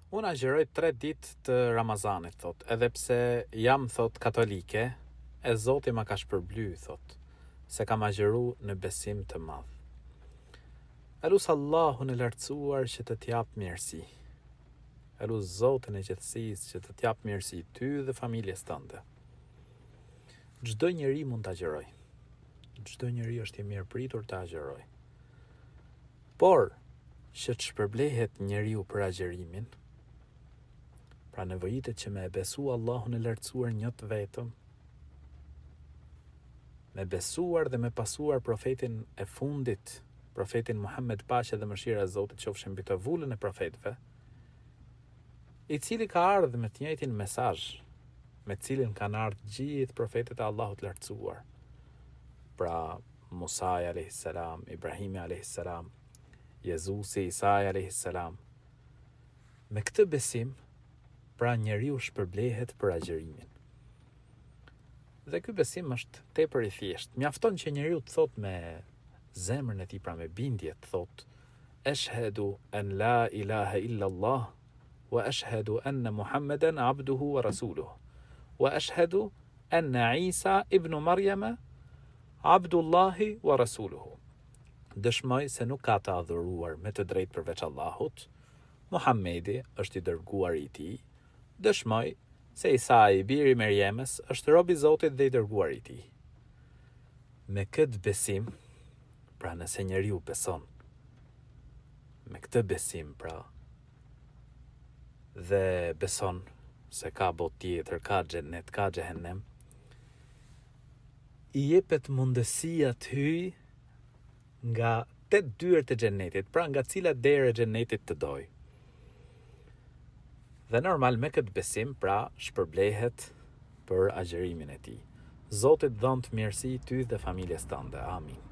Unë agjeroj 3 ditë të Ramazanit, thot, edhe pse jam, thot, katolike, e Zoti ma ka shpërbly, thot, se kam agjeru në besim të madh. Elus Allahun e lartësuar që të t'jap mirësi. Elus Zotin e gjithësisë që të t'jap mirësi ty dhe familjes tënde. Çdo njeri mund të agjeroj. Çdo njeri është i mirë pritur të agjeroj. Por, që të shpërblehet njeriu për agjerimin, pra nevojitet që me e besu Allahun e lartësuar një të vetëm, me besuar dhe me pasuar profetin e fundit, profetin Muhammed, paqja dhe mëshira e Zotit qofshin mbi të vullën e profetëve, i cili ka ardhur me të njëjtin mesazh, me cilin kanë ardhur gjithë profetët e Allahut lartësuar. Pra Musa alayhis salam, Ibrahimi alayhis salam, Jezusi, Isa alayhis salam. Me këtë besim, pra njeriu shpërblehet për agjerimin. Dhe ky besim është tepër i thjeshtë. Mjafton që njeriu të thot me zemrën e tij, pra me bindje, të thot: "Ashhadu an la ilaha illa Allah, wa ashhadu anna Muhammeden abduhu wa rasuluhu, wa ashhadu anna Isa ibn Maryama abdullahi wa rasuluhu." Dëshmoj se nuk ka të adhuruar me të drejtë përveç Allahut, Muhammedi është i dërguar i tij. Dëshmoj se Isa i biri i Merjemës është rob i Zotit dhe i dërguar i tij. Me këtë besim, pra nëse njeriu beson, me këtë besim pra, dhe beson se ka botë tjetër, ka xhennet, ka xhehenem, i jepet mundësia të hyjë nga 8 dyert e xhennetit, pra nga cilat derë e xhennetit të doj. Dhe normal me këtë besim, pra shpërblehet për agjerimin e tij. Zoti të dhënë të mirësi ty dhe familjes tënde. Amin.